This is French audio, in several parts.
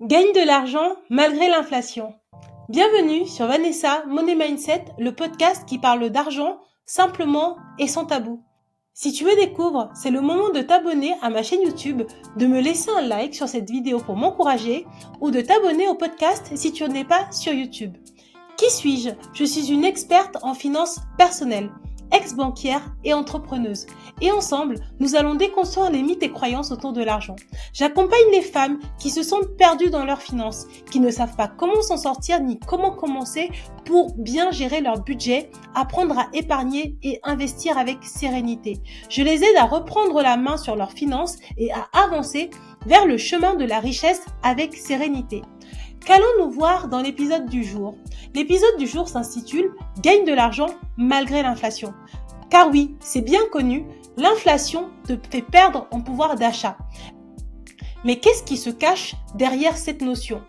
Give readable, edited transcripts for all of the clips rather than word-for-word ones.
Gagne de l'argent malgré l'inflation. Bienvenue sur Vanessa Money Mindset, le podcast qui parle d'argent simplement et sans tabou. Si tu me découvres, c'est le moment de t'abonner à ma chaîne YouTube, de me laisser un like sur cette vidéo pour m'encourager ou de t'abonner au podcast si tu n'es pas sur YouTube. Qui suis-je? Je suis une experte en finances personnelles, ex-banquière et entrepreneuse. Et ensemble, nous allons déconstruire les mythes et croyances autour de l'argent. J'accompagne les femmes qui se sentent perdues dans leurs finances, qui ne savent pas comment s'en sortir ni comment commencer pour bien gérer leur budget, apprendre à épargner et investir avec sérénité. Je les aide à reprendre la main sur leurs finances et à avancer vers le chemin de la richesse avec sérénité. Qu'allons-nous voir dans l'épisode du jour? L'épisode du jour s'intitule « Gagne de l'argent malgré l'inflation ». Car oui, c'est bien connu, l'inflation te fait perdre en pouvoir d'achat. Mais qu'est-ce qui se cache derrière cette notion?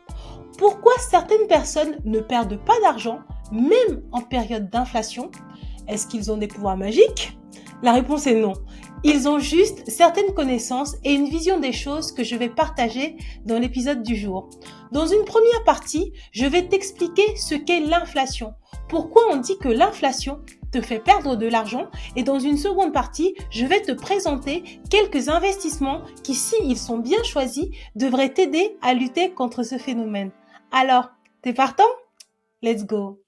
Pourquoi certaines personnes ne perdent pas d'argent, même en période d'inflation? Est-ce qu'ils ont des pouvoirs magiques? La réponse est non. Ils ont juste certaines connaissances et une vision des choses que je vais partager dans l'épisode du jour. Dans une première partie, je vais t'expliquer ce qu'est l'inflation. Pourquoi on dit que l'inflation te fait perdre de l'argent, et dans une seconde partie, je vais te présenter quelques investissements qui, s'ils sont bien choisis, devraient t'aider à lutter contre ce phénomène. Alors, t'es partant? Let's go!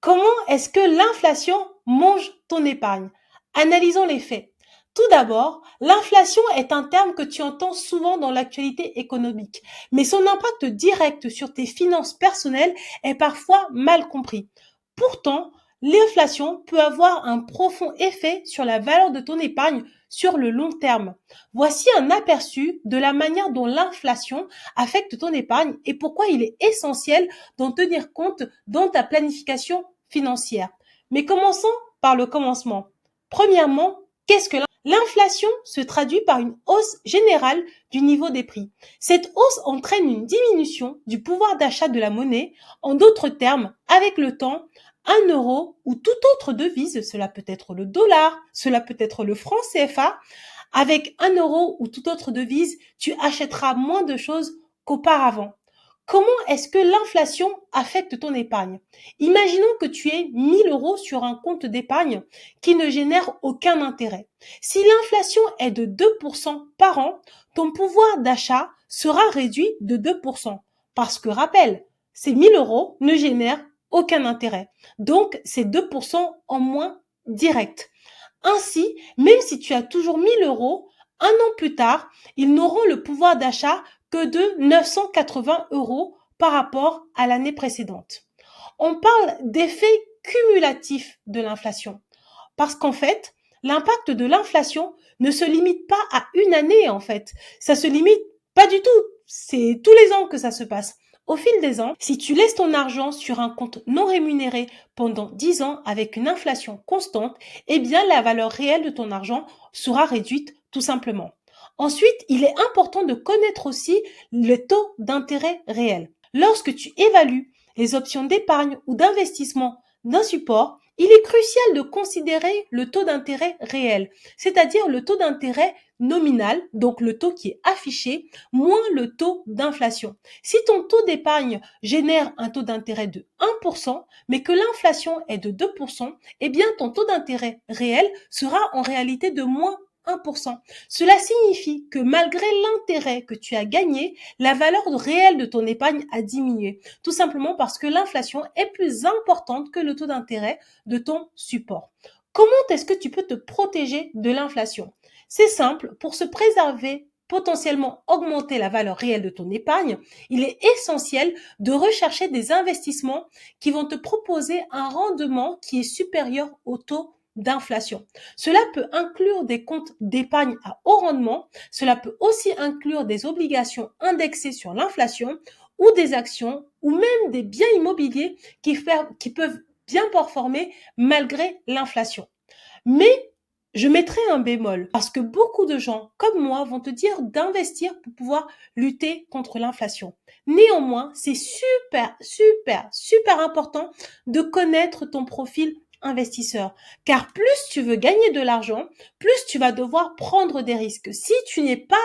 Comment est-ce que l'inflation mange ton épargne? Analysons les faits. Tout d'abord, l'inflation est un terme que tu entends souvent dans l'actualité économique, mais son impact direct sur tes finances personnelles est parfois mal compris. Pourtant, l'inflation peut avoir un profond effet sur la valeur de ton épargne sur le long terme. Voici un aperçu de la manière dont l'inflation affecte ton épargne et pourquoi il est essentiel d'en tenir compte dans ta planification financière. Mais commençons par le commencement. Premièrement, qu'est-ce que l'inflation se traduit par une hausse générale du niveau des prix. Cette hausse entraîne une diminution du pouvoir d'achat de la monnaie. En d'autres termes, avec le temps, 1 euro ou toute autre devise, cela peut être le dollar, cela peut être le franc CFA, avec 1 euro ou toute autre devise, tu achèteras moins de choses qu'auparavant. Comment est-ce que l'inflation affecte ton épargne? Imaginons que tu aies 1000 euros sur un compte d'épargne qui ne génère aucun intérêt. Si l'inflation est de 2% par an, ton pouvoir d'achat sera réduit de 2%. Parce que, rappel, ces 1000 euros ne génèrent aucun intérêt. Donc, c'est 2% en moins direct. Ainsi, même si tu as toujours 1000 euros, un an plus tard, ils n'auront le pouvoir d'achat que de 980 euros par rapport à l'année précédente. On parle d'effet cumulatif de l'inflation. Parce qu'en fait, l'impact de l'inflation ne se limite pas à une année, en fait. Ça se limite pas du tout. C'est tous les ans que ça se passe. Au fil des ans, si tu laisses ton argent sur un compte non rémunéré pendant 10 ans avec une inflation constante, eh bien la valeur réelle de ton argent sera réduite tout simplement. Ensuite, il est important de connaître aussi le taux d'intérêt réel. Lorsque tu évalues les options d'épargne ou d'investissement d'un support, il est crucial de considérer le taux d'intérêt réel, c'est-à-dire le taux d'intérêt nominal, donc le taux qui est affiché, moins le taux d'inflation. Si ton taux d'épargne génère un taux d'intérêt de 1%, mais que l'inflation est de 2%, eh bien ton taux d'intérêt réel sera en réalité de moins 1%. Cela signifie que malgré l'intérêt que tu as gagné, la valeur réelle de ton épargne a diminué. Tout simplement parce que l'inflation est plus importante que le taux d'intérêt de ton support. Comment est-ce que tu peux te protéger de l'inflation? C'est simple, pour se préserver, potentiellement augmenter la valeur réelle de ton épargne, il est essentiel de rechercher des investissements qui vont te proposer un rendement qui est supérieur au taux d'inflation. Cela peut inclure des comptes d'épargne à haut rendement, cela peut aussi inclure des obligations indexées sur l'inflation ou des actions ou même des biens immobiliers qui peuvent bien performer malgré l'inflation. Mais je mettrai un bémol parce que beaucoup de gens comme moi vont te dire d'investir pour pouvoir lutter contre l'inflation. Néanmoins, c'est super important de connaître ton profil investisseur. Car plus tu veux gagner de l'argent, plus tu vas devoir prendre des risques. Si tu n'es pas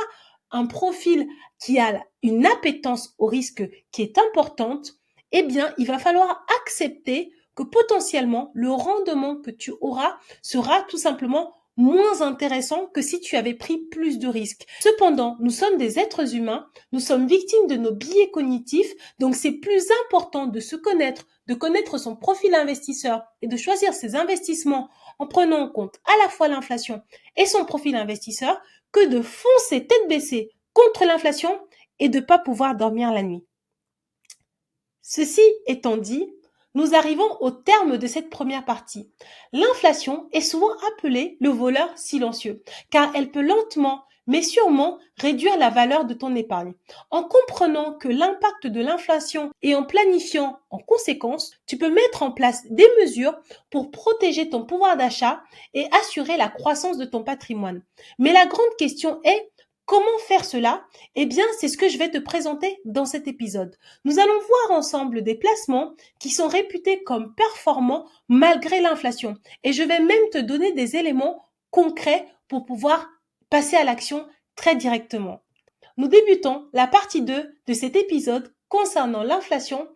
un profil qui a une appétence au risque qui est importante, eh bien, il va falloir accepter que potentiellement le rendement que tu auras sera tout simplement moins intéressant que si tu avais pris plus de risques. Cependant, nous sommes des êtres humains, nous sommes victimes de nos biais cognitifs, donc c'est plus important de se connaître, de connaître son profil investisseur et de choisir ses investissements en prenant en compte à la fois l'inflation et son profil investisseur que de foncer tête baissée contre l'inflation et de ne pas pouvoir dormir la nuit. Ceci étant dit, nous arrivons au terme de cette première partie. L'inflation est souvent appelée le voleur silencieux, car elle peut lentement, mais sûrement, réduire la valeur de ton épargne. En comprenant que l'impact de l'inflation et en planifiant en conséquence, tu peux mettre en place des mesures pour protéger ton pouvoir d'achat et assurer la croissance de ton patrimoine. Mais la grande question est, comment faire cela? Eh bien, c'est ce que je vais te présenter dans cet épisode. Nous allons voir ensemble des placements qui sont réputés comme performants malgré l'inflation. Et je vais même te donner des éléments concrets pour pouvoir passer à l'action très directement. Nous débutons la partie 2 de cet épisode concernant l'inflation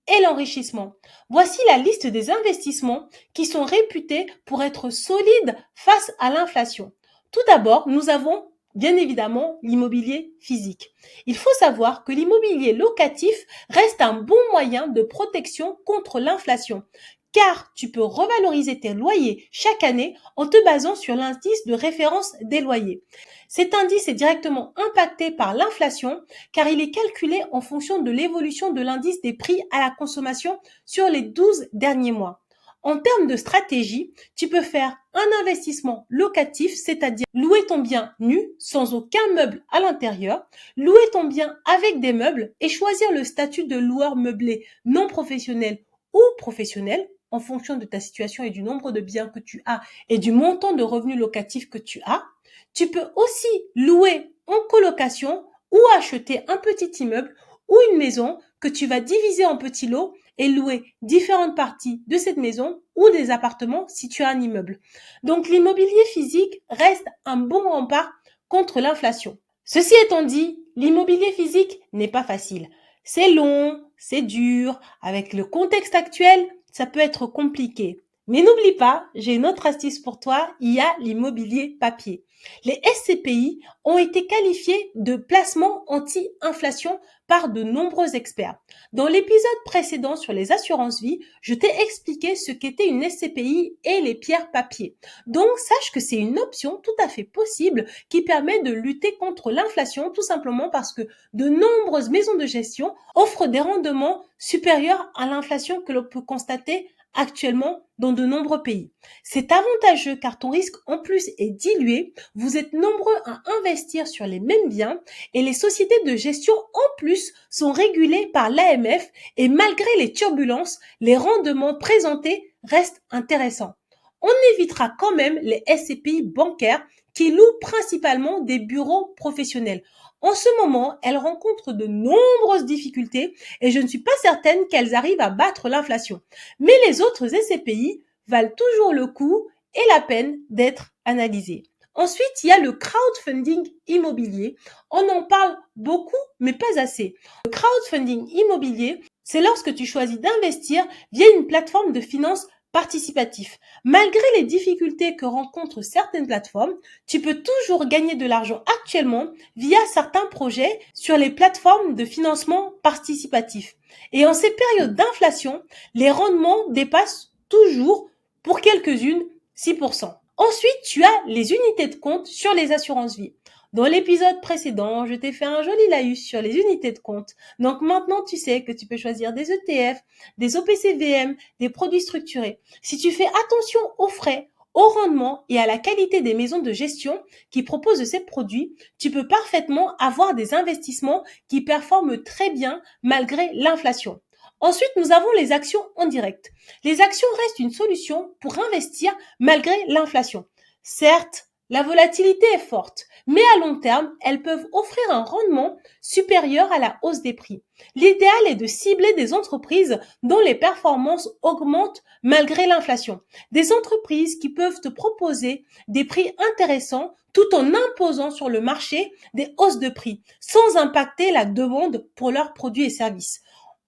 et l'enrichissement. Voici la liste des investissements qui sont réputés pour être solides face à l'inflation. Tout d'abord, nous avons bien évidemment l'immobilier physique. Il faut savoir que l'immobilier locatif reste un bon moyen de protection contre l'inflation, car tu peux revaloriser tes loyers chaque année en te basant sur l'indice de référence des loyers. Cet indice est directement impacté par l'inflation car il est calculé en fonction de l'évolution de l'indice des prix à la consommation sur les 12 derniers mois. En termes de stratégie, tu peux faire un investissement locatif, c'est-à-dire louer ton bien nu, sans aucun meuble à l'intérieur, louer ton bien avec des meubles et choisir le statut de loueur meublé non professionnel ou professionnel en fonction de ta situation et du nombre de biens que tu as et du montant de revenus locatifs que tu as. Tu peux aussi louer en colocation ou acheter un petit immeuble ou une maison que tu vas diviser en petits lots et louer différentes parties de cette maison ou des appartements si tu as un immeuble. Donc l'immobilier physique reste un bon rempart contre l'inflation. Ceci étant dit, l'immobilier physique n'est pas facile. C'est long, c'est dur, avec le contexte actuel, ça peut être compliqué. Mais n'oublie pas, j'ai une autre astuce pour toi, il y a l'immobilier papier. Les SCPI ont été qualifiés de placements anti-inflation par de nombreux experts. Dans l'épisode précédent sur les assurances vie, je t'ai expliqué ce qu'était une SCPI et les pierres papier. Donc, sache que c'est une option tout à fait possible qui permet de lutter contre l'inflation tout simplement parce que de nombreuses maisons de gestion offrent des rendements supérieurs à l'inflation que l'on peut constater actuellement dans de nombreux pays. C'est avantageux car ton risque en plus est dilué, vous êtes nombreux à investir sur les mêmes biens et les sociétés de gestion en plus sont régulées par l'AMF et malgré les turbulences, les rendements présentés restent intéressants. On évitera quand même les SCPI bancaires qui louent principalement des bureaux professionnels. En ce moment, elles rencontrent de nombreuses difficultés et je ne suis pas certaine qu'elles arrivent à battre l'inflation. Mais les autres SCPI valent toujours le coup et la peine d'être analysées. Ensuite, il y a le crowdfunding immobilier. On en parle beaucoup, mais pas assez. Le crowdfunding immobilier, c'est lorsque tu choisis d'investir via une plateforme de finance participatif. Malgré les difficultés que rencontrent certaines plateformes, tu peux toujours gagner de l'argent actuellement via certains projets sur les plateformes de financement participatif. Et en ces périodes d'inflation, les rendements dépassent toujours, pour quelques-unes, 6%. Ensuite, tu as les unités de compte sur les assurances vie. Dans l'épisode précédent, je t'ai fait un joli laïus sur les unités de compte. Donc maintenant, tu sais que tu peux choisir des ETF, des OPCVM, des produits structurés. Si tu fais attention aux frais, au rendement et à la qualité des maisons de gestion qui proposent ces produits, tu peux parfaitement avoir des investissements qui performent très bien malgré l'inflation. Ensuite, nous avons les actions en direct. Les actions restent une solution pour investir malgré l'inflation. Certes, La volatilité est forte, mais à long terme, elles peuvent offrir un rendement supérieur à la hausse des prix. L'idéal est de cibler des entreprises dont les performances augmentent malgré l'inflation. Des entreprises qui peuvent te proposer des prix intéressants tout en imposant sur le marché des hausses de prix, sans impacter la demande pour leurs produits et services.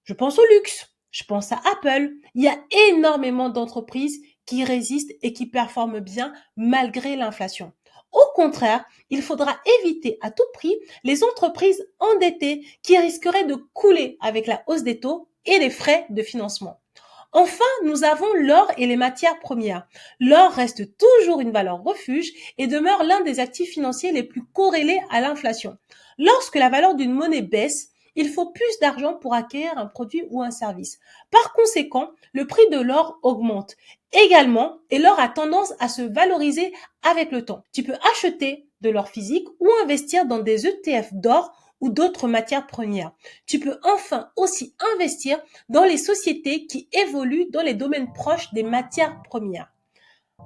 Je pense au luxe, je pense à Apple. Il y a énormément d'entreprises qui résistent et qui performent bien malgré l'inflation. Au contraire, il faudra éviter à tout prix les entreprises endettées qui risqueraient de couler avec la hausse des taux et les frais de financement. Enfin, nous avons l'or et les matières premières. L'or reste toujours une valeur refuge et demeure l'un des actifs financiers les plus corrélés à l'inflation. Lorsque la valeur d'une monnaie baisse, il faut plus d'argent pour acquérir un produit ou un service. Par conséquent, le prix de l'or augmente également et l'or a tendance à se valoriser avec le temps. Tu peux acheter de l'or physique ou investir dans des ETF d'or ou d'autres matières premières. Tu peux enfin aussi investir dans les sociétés qui évoluent dans les domaines proches des matières premières.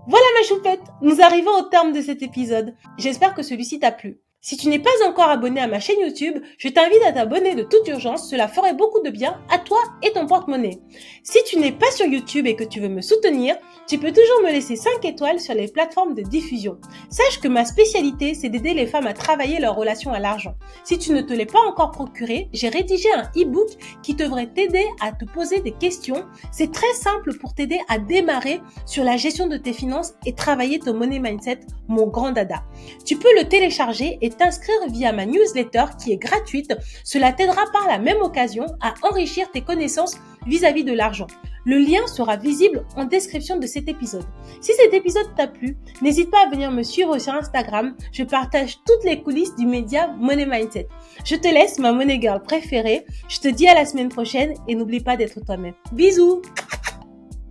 Voilà ma choupette, nous arrivons au terme de cet épisode. J'espère que celui-ci t'a plu. Si tu n'es pas encore abonné à ma chaîne YouTube, je t'invite à t'abonner de toute urgence, cela ferait beaucoup de bien à toi et ton porte-monnaie. Si tu n'es pas sur YouTube et que tu veux me soutenir, tu peux toujours me laisser 5 étoiles sur les plateformes de diffusion. Sache que ma spécialité, c'est d'aider les femmes à travailler leur relation à l'argent. Si tu ne te l'es pas encore procuré, j'ai rédigé un e-book qui devrait t'aider à te poser des questions. C'est très simple pour t'aider à démarrer sur la gestion de tes finances et travailler ton money mindset, mon grand dada. Tu peux le télécharger et t'inscrire via ma newsletter qui est gratuite. Cela t'aidera par la même occasion à enrichir tes connaissances vis-à-vis de l'argent. Le lien sera visible en description de cet épisode. Si cet épisode t'a plu, n'hésite pas à venir me suivre sur Instagram. Je partage toutes les coulisses du média Money Mindset. Je te laisse, ma money girl préférée. Je te dis à la semaine prochaine et n'oublie pas d'être toi-même. Bisous!